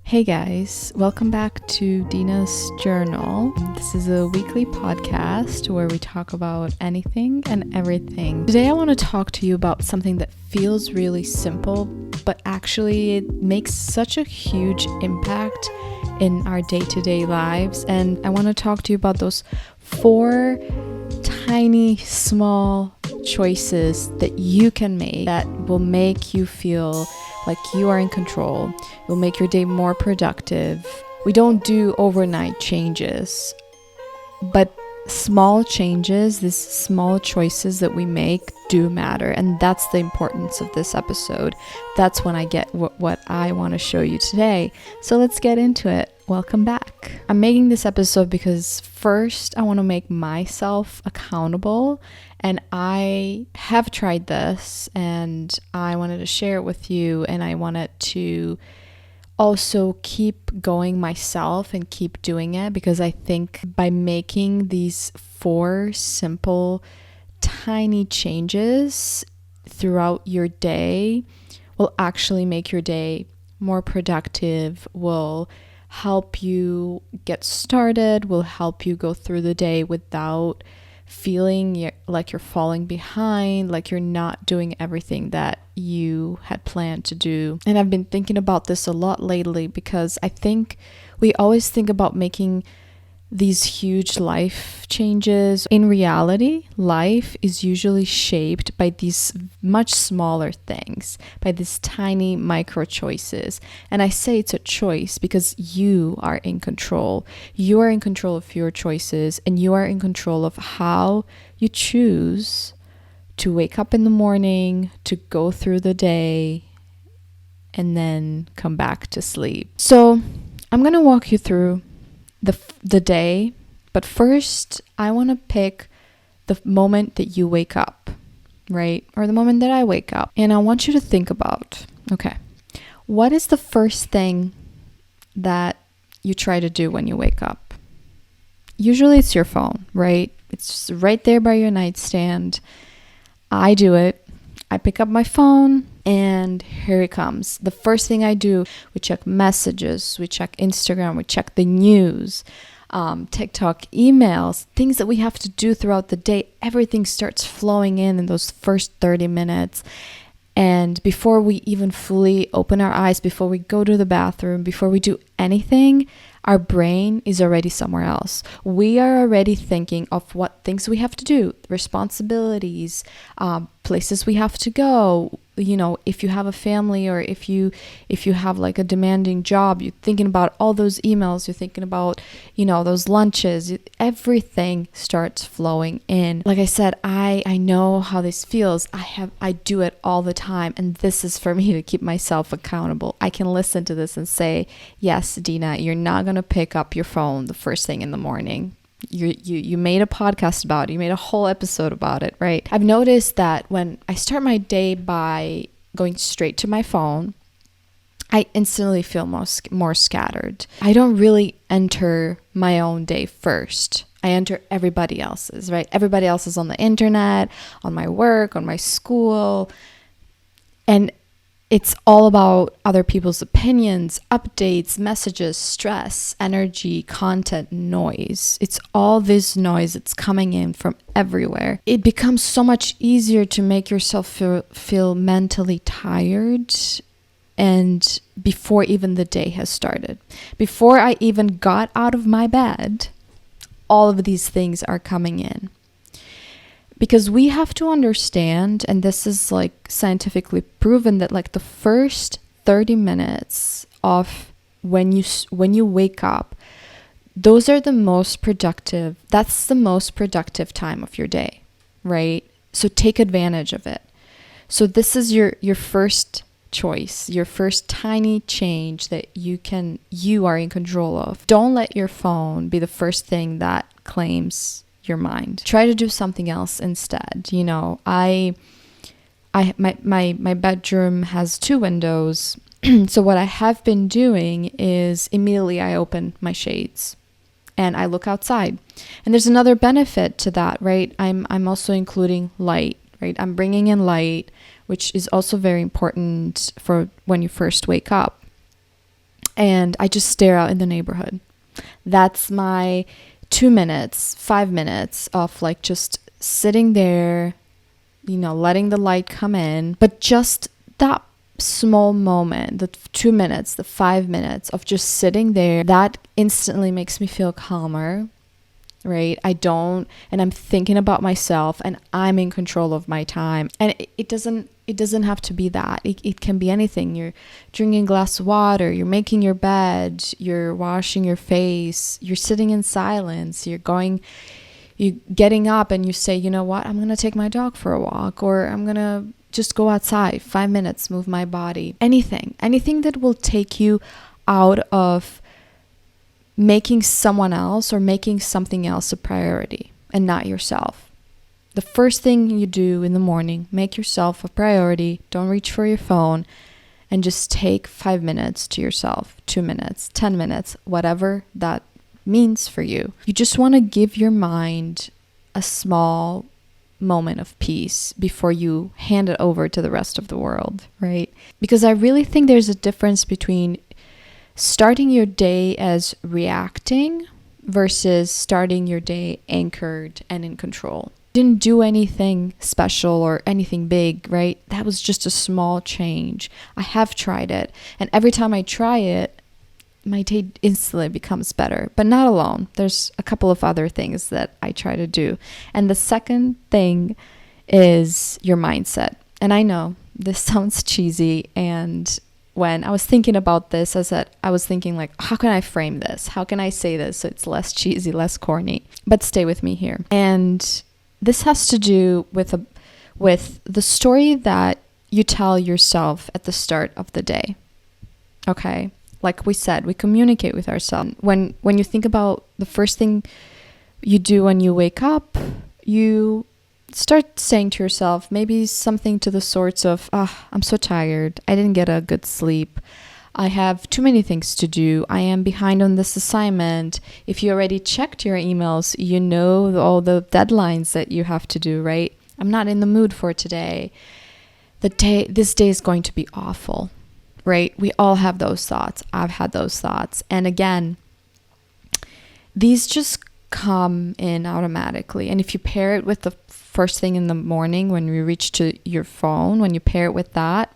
Hey guys, welcome back to Dina's Journal. This is a weekly podcast where we talk about anything and everything. Today I want to talk to you about something that feels really simple, but actually it makes such a huge impact in our day-to-day lives. And I want to talk to you about those 4 tiny, small choices that you can make that will make you feel like you are in control. It will make your day more productive. We don't do overnight changes, but small changes, these small choices that we make do matter. And that's the importance of this episode. That's when I get what I want to show you today. So let's get into it. Welcome back. I'm making this episode because first I want to make myself accountable. And I have tried this and I wanted to share it with you, and I wanted to also keep going myself and keep doing it, because I think by making these 4 simple, tiny changes throughout your day will actually make your day more productive, will help you get started, will help you go through the day without feeling like you're falling behind, like you're not doing everything that you had planned to do. And I've been thinking about this a lot lately, because I think we always think about making these huge life changes. In reality, life is usually shaped by these much smaller things, by these tiny micro choices. And I say it's a choice because you are in control. You are in control of your choices, and you are in control of how you choose to wake up in the morning, to go through the day, and then come back to sleep. So I'm going to walk you through the day, but first I want to pick the moment that you wake up, right? Or the moment that I wake up. And I want you to think about, okay, what is the first thing that you try to do when you wake up? Usually it's your phone, right? It's just right there by your nightstand. I do it. I pick up my phone and here it comes. The first thing I do, we check messages, we check Instagram, we check the news, TikTok, emails, things that we have to do throughout the day. Everything starts flowing in those first 30 minutes. And before we even fully open our eyes, before we go to the bathroom, before we do anything, our brain is already somewhere else. We are already thinking of what things we have to do, responsibilities, places we have to go. You know, if you have a family, or if you have like a demanding job, you're thinking about all those emails, you're thinking about, those lunches. Everything starts flowing in. Like I said, I know how this feels. I do it all the time, and this is for me to keep myself accountable. I can listen to this and say, yes, Dina, you're not gonna pick up your phone the first thing in the morning. You made a podcast about it. You made a whole episode about it, right? I've noticed that when I start my day by going straight to my phone, I instantly feel more scattered. I don't really enter my own day first. I enter everybody else's, right? Everybody else is on the internet, on my work, on my school. And it's all about other people's opinions, updates, messages, stress, energy, content, noise. It's all this noise that's coming in from everywhere. It becomes so much easier to make yourself feel mentally tired, and before even the day has started. Before I even got out of my bed, all of these things are coming in. Because we have to understand, and this is like scientifically proven, that like the first 30 minutes of when you wake up, those are the most productive. That's the most productive time of your day, right? So take advantage of it. So this is your first choice, your first tiny change that you are in control of. Don't let your phone be the first thing that claims your mind. Try to do something else instead. My bedroom has 2 windows. So what I have been doing is immediately I open my shades and I look outside. And there's another benefit to that, right? I'm also including light, right? I'm bringing in light, which is also very important for when you first wake up. and I just stare out in the neighborhood. That's my 2 minutes, 5 minutes of like just sitting there, letting the light come in. But just that small moment, the 2 minutes, the 5 minutes of just sitting there, that instantly makes me feel calmer, right? And I'm thinking about myself, and I'm in control of my time. And it doesn't have to be that. It can be anything. You're drinking a glass of water, you're making your bed, you're washing your face, you're sitting in silence, you're getting up and you say, you know what, I'm going to take my dog for a walk, or I'm going to just go outside 5 minutes, move my body. Anything that will take you out of making someone else or making something else a priority and not yourself. The first thing you do in the morning, make yourself a priority. Don't reach for your phone, and just take 5 minutes to yourself, 2 minutes, 10 minutes, whatever that means for you. You just want to give your mind a small moment of peace before you hand it over to the rest of the world, right? Because I really think there's a difference between starting your day as reacting versus starting your day anchored and in control. Didn't do anything special or anything big, right? That was just a small change. I have tried it, and every time I try it, my day instantly becomes better, but not alone. There's a couple of other things that I try to do. And the second thing is your mindset. And I know this sounds cheesy, and when I was thinking about this, I was thinking like, how can I frame this? How can I say this so it's less cheesy, less corny? But stay with me here. And this has to do with the story that you tell yourself at the start of the day. Okay? Like we said, we communicate with ourselves. When you think about the first thing you do when you wake up, you start saying to yourself maybe something to the sorts of, I'm so tired. I didn't get a good sleep. I have too many things to do. I am behind on this assignment. If you already checked your emails, you know all the deadlines that you have to do, right? I'm not in the mood for today. This day is going to be awful, right? We all have those thoughts. I've had those thoughts. And again, these just come in automatically. And if you pair it with the first thing in the morning when you reach to your phone, when you pair it with that,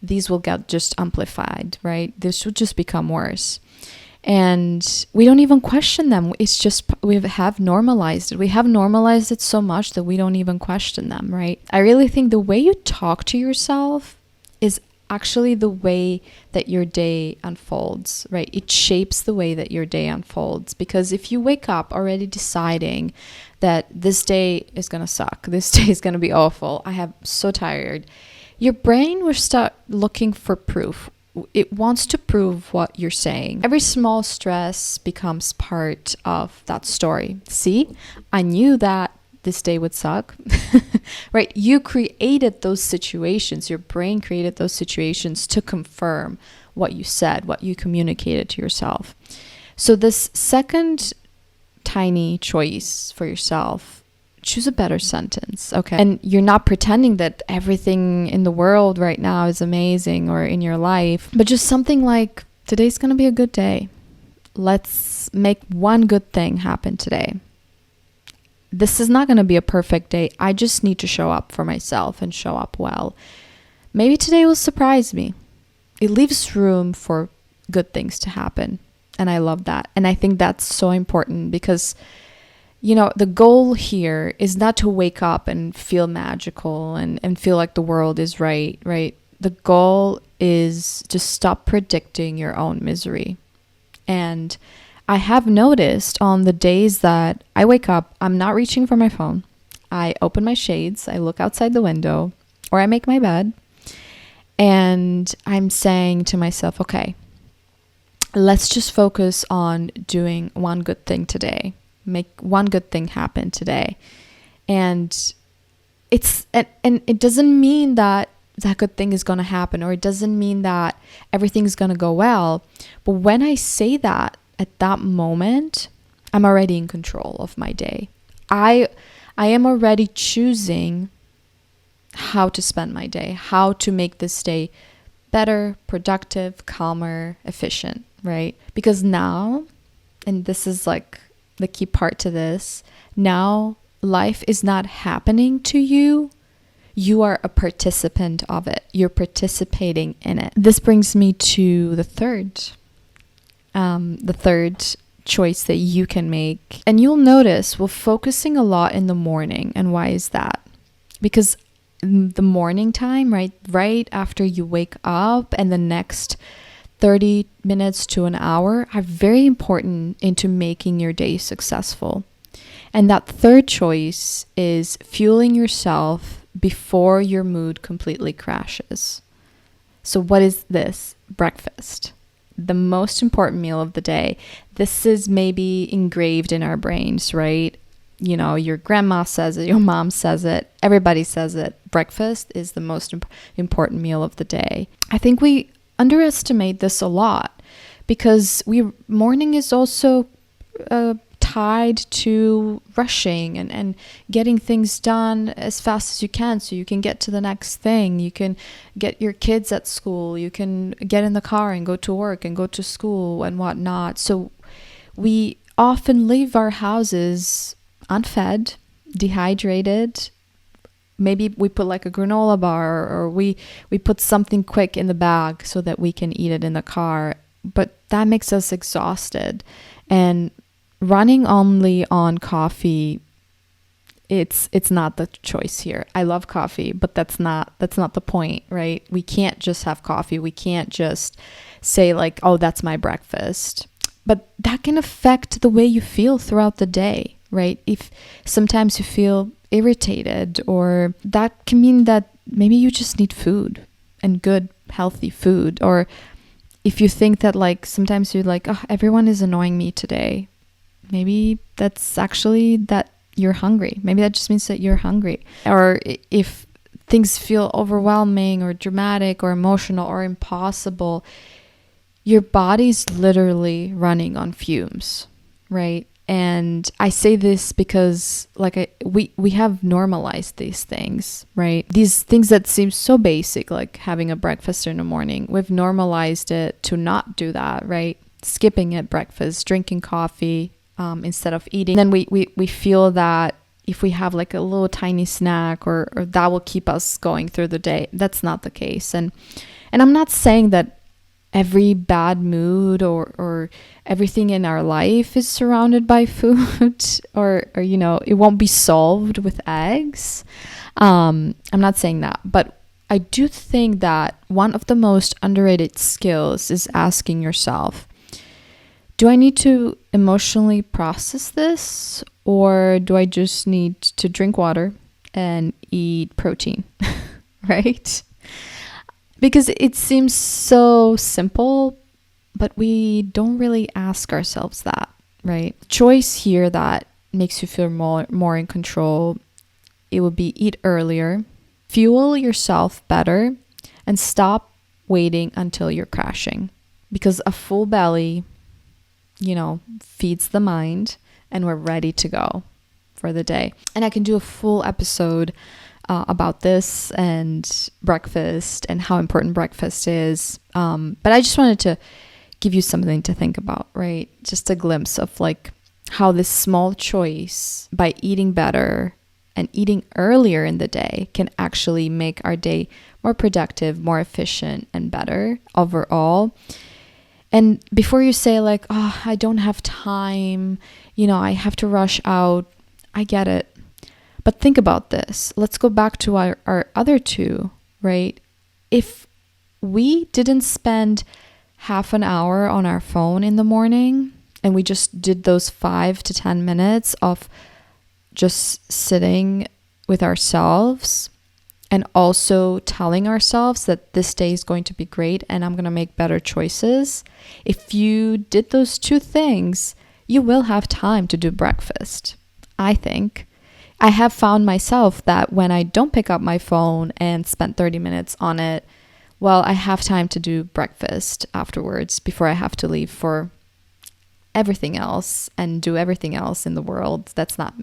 these will get just amplified, right? This will just become worse. And we don't even question them. It's just, we have normalized it. We have normalized it so much that we don't even question them, right? I really think the way you talk to yourself is actually the way that your day unfolds, right? It shapes the way that your day unfolds. Because if you wake up already deciding that this day is going to suck, this day is going to be awful, I am so tired, your brain will start looking for proof. It wants to prove what you're saying. Every small stress becomes part of that story. See, I knew that this day would suck, right? You created those situations. Your brain created those situations to confirm what you said, what you communicated to yourself. So this second tiny choice for yourself, choose a better sentence, okay? And you're not pretending that everything in the world right now is amazing or in your life, but just something like, today's gonna be a good day. Let's make one good thing happen today. This is not gonna be a perfect day. I just need to show up for myself and show up well. Maybe today will surprise me. It leaves room for good things to happen. And I love that. And I think that's so important because the goal here is not to wake up and feel magical and feel like the world is right? The goal is to stop predicting your own misery. And I have noticed on the days that I wake up, I'm not reaching for my phone. I open my shades, I look outside the window, or I make my bed, and I'm saying to myself, okay, let's just focus on doing one good thing today. Make one good thing happen today. And it doesn't mean that that good thing is going to happen, or it doesn't mean that everything's going to go well. But when I say that at that moment, I'm already in control of my day. I am already choosing how to spend my day, how to make this day better, productive, calmer, efficient, right? Because now, and this is like the key part to this, now life is not happening to you. You are a participant of it. You're participating in it. This brings me to the third choice that you can make. And you'll notice we're focusing a lot in the morning. And why is that? Because the morning time, right after you wake up, and the next 30 minutes to an hour are very important into making your day successful. And that third choice is fueling yourself before your mood completely crashes. So what is this? Breakfast. The most important meal of the day. This is maybe engraved in our brains, right? You know, your grandma says it, your mom says it, everybody says it. Breakfast is the most important meal of the day. I think we underestimate this a lot because morning is also tied to rushing and getting things done as fast as you can so you can get to the next thing. You can get your kids at school. You can get in the car and go to work and go to school and whatnot. So we often leave our houses unfed, dehydrated. Maybe we put like a granola bar, or we put something quick in the bag so that we can eat it in the car. But that makes us exhausted. And running only on coffee, it's not the choice here. I love coffee, but that's not the point, right? We can't just have coffee. We can't just say like, oh, that's my breakfast. But that can affect the way you feel throughout the day, right? If sometimes you feel irritated, or that can mean that maybe you just need food, and good, healthy food. Or if you think that like sometimes you're like, oh, everyone is annoying me today, maybe that's actually that you're hungry. Maybe that just means that you're hungry. Or if things feel overwhelming or dramatic or emotional or impossible, your body's literally running on fumes, right? And I say this because we have normalized these things, right? These things that seem so basic, like having a breakfast in the morning, we've normalized it to not do that, right? Skipping at breakfast, drinking coffee instead of eating. Then we feel that if we have like a little tiny snack or that will keep us going through the day. That's not the case. And I'm not saying that every bad mood or everything in our life is surrounded by food or you know, it won't be solved with eggs. I'm not saying that, but I do think that one of the most underrated skills is asking yourself, do I need to emotionally process this, or do I just need to drink water and eat protein, right? Because it seems so simple, but we don't really ask ourselves that, right? Choice here that makes you feel more in control, it would be eat earlier, fuel yourself better, and stop waiting until you're crashing. Because a full belly, you know, feeds the mind, and we're ready to go for the day. And I can do a full episode about this and breakfast and how important breakfast is. But I just wanted to give you something to think about, right? Just a glimpse of like how this small choice by eating better and eating earlier in the day can actually make our day more productive, more efficient, and better overall. And before you say like, oh, I don't have time, you know, I have to rush out, I get it. But think about this. Let's go back to our other two, right? If we didn't spend half an hour on our phone in the morning and we just did those 5 to 10 minutes of just sitting with ourselves and also telling ourselves that this day is going to be great and I'm going to make better choices. If you did those two things, you will have time to do breakfast, I think. I have found myself that when I don't pick up my phone and spend 30 minutes on it, well, I have time to do breakfast afterwards before I have to leave for everything else and do everything else in the world that's not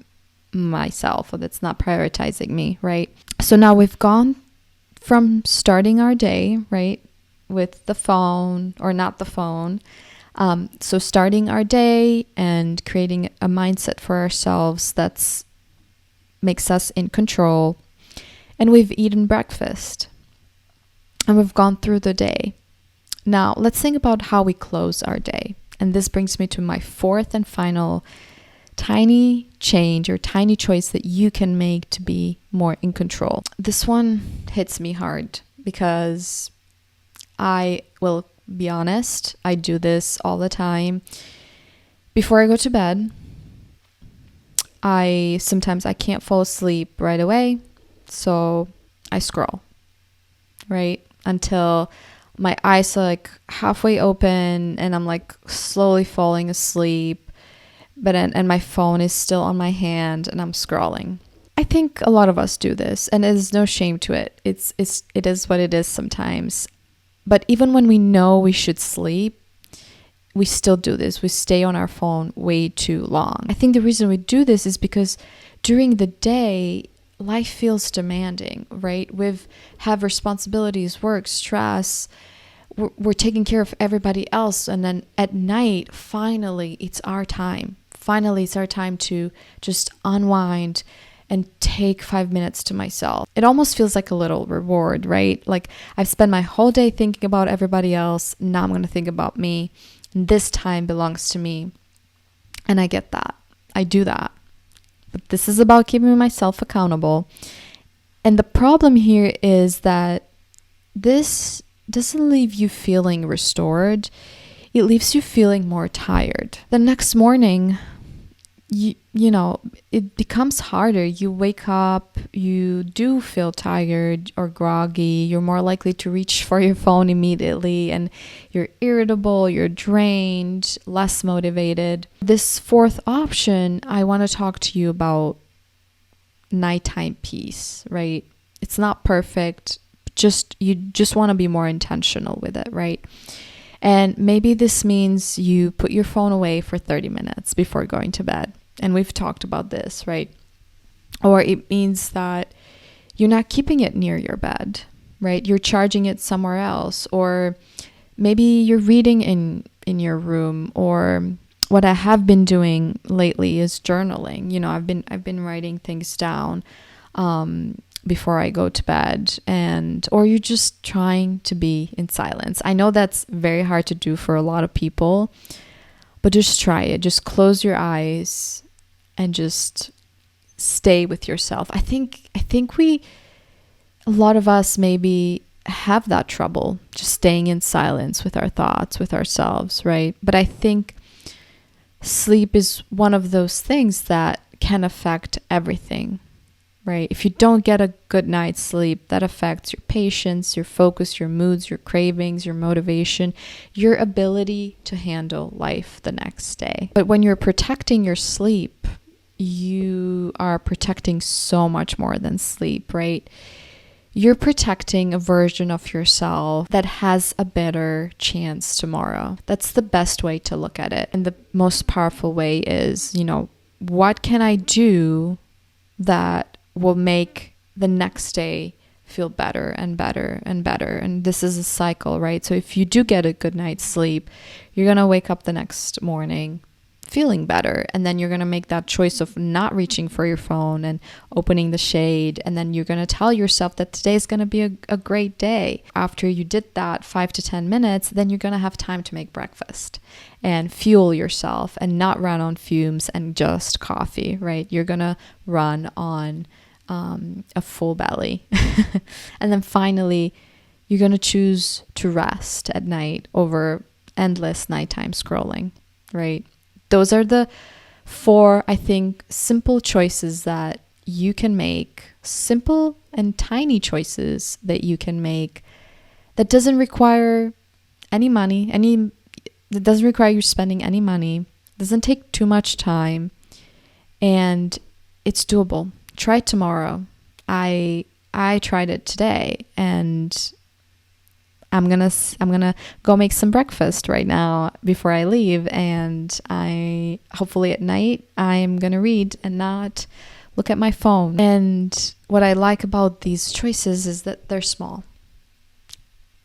myself or that's not prioritizing me, right? So now we've gone from starting our day, right, with the phone or not the phone. So starting our day and creating a mindset for ourselves that's makes us in control. And we've eaten breakfast and we've gone through the day. Now let's think about how we close our day. And this brings me to my fourth and final tiny change or tiny choice that you can make to be more in control. This one hits me hard because I will be honest, I do this all the time. Before I go to bed, sometimes I can't fall asleep right away, so I scroll, right? Until my eyes are like halfway open and I'm like slowly falling asleep, and my phone is still on my hand and I'm scrolling. I think a lot of us do this, and there's no shame to it. It is what it is sometimes. But even when we know we should sleep, we still do this. We stay on our phone way too long. I think the reason we do this is because during the day, life feels demanding, right? We have responsibilities, work, stress. We're taking care of everybody else. And then at night, finally, it's our time. Finally, it's our time to just unwind and take 5 minutes to myself. It almost feels like a little reward, right? Like I've spent my whole day thinking about everybody else. Now I'm going to think about me. And this time belongs to me. And I get that. I do that. But this is about keeping myself accountable. And the problem here is that this doesn't leave you feeling restored. It leaves you feeling more tired. The next morning, you know, it becomes harder. You wake up, you do feel tired or groggy. You're more likely to reach for your phone immediately, and you're irritable, you're drained, less motivated. This fourth option, I want to talk to you about nighttime peace, right? It's not perfect. You just want to be more intentional with it, right? And maybe this means you put your phone away for 30 minutes before going to bed. And we've talked about this, right? Or it means that you're not keeping it near your bed, right? You're charging it somewhere else. Or maybe you're reading in your room. Or what I have been doing lately is journaling. You know, I've been writing things down before I go to bed, or you're just trying to be in silence. I know that's very hard to do for a lot of people, but just try it. Just close your eyes and just stay with yourself. I think a lot of us maybe have that trouble just staying in silence with our thoughts, with ourselves, right? But I think sleep is one of those things that can affect everything, right? If you don't get a good night's sleep, that affects your patience, your focus, your moods, your cravings, your motivation, your ability to handle life the next day. But when you're protecting your sleep, you are protecting so much more than sleep, right? You're protecting a version of yourself that has a better chance tomorrow. That's the best way to look at it. And the most powerful way is, what can I do that will make the next day feel better and better and better? And this is a cycle, right? So if you do get a good night's sleep, you're going to wake up the next morning feeling better. And then you're going to make that choice of not reaching for your phone and opening the shade. And then you're going to tell yourself that today is going to be a great day. After you did that 5 to 10 minutes, then you're going to have time to make breakfast and fuel yourself and not run on fumes and just coffee, right? You're going to run on a full belly. And then finally, you're going to choose to rest at night over endless nighttime scrolling, right? Those are the 4, I think, simple choices that you can make, simple and tiny choices that you can make that doesn't require any money, that doesn't require you spending any money, doesn't take too much time, and it's doable. Try it tomorrow. I tried it today, and I'm gonna go make some breakfast right now before I leave, and hopefully at night I'm gonna read and not look at my phone. And what I like about these choices is that they're small.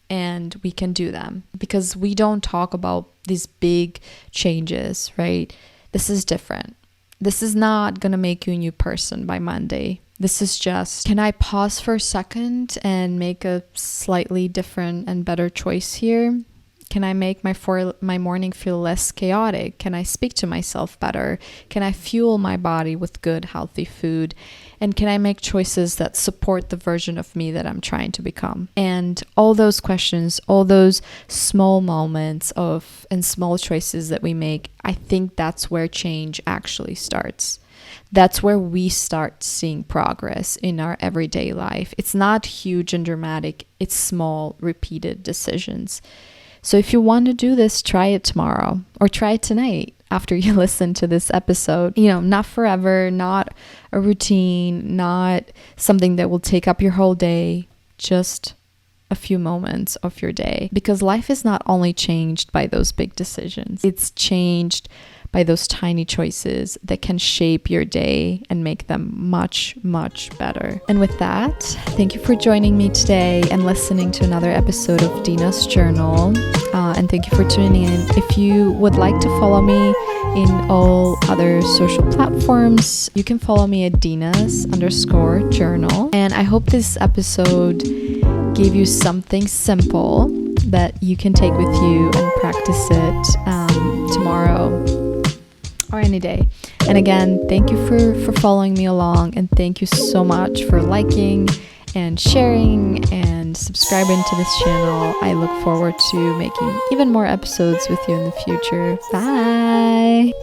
and we can do them, because we don't talk about these big changes, right? This is different. This is not going to make you a new person by Monday. This is just, can I pause for a second and make a slightly different and better choice here? Can I make my morning feel less chaotic? Can I speak to myself better? Can I fuel my body with good, healthy food? And can I make choices that support the version of me that I'm trying to become? And all those questions, all those small moments and small choices that we make, I think that's where change actually starts. That's where we start seeing progress in our everyday life. It's not huge and dramatic. It's small, repeated decisions. So if you want to do this, try it tomorrow or try it tonight after you listen to this episode. Not forever, not a routine, not something that will take up your whole day, just a few moments of your day. Because life is not only changed by those big decisions, it's changed by those tiny choices that can shape your day and make them much, much better. And with that, thank you for joining me today and listening to another episode of Dina's Journal. And thank you for tuning in. If you would like to follow me in all other social platforms, you can follow me at Dinas_journal. And I hope this episode gave you something simple that you can take with you and practice it tomorrow or any day. And again, thank you for following me along, and thank you so much for liking and sharing and subscribing to this channel. I look forward to making even more episodes with you in the future. Bye!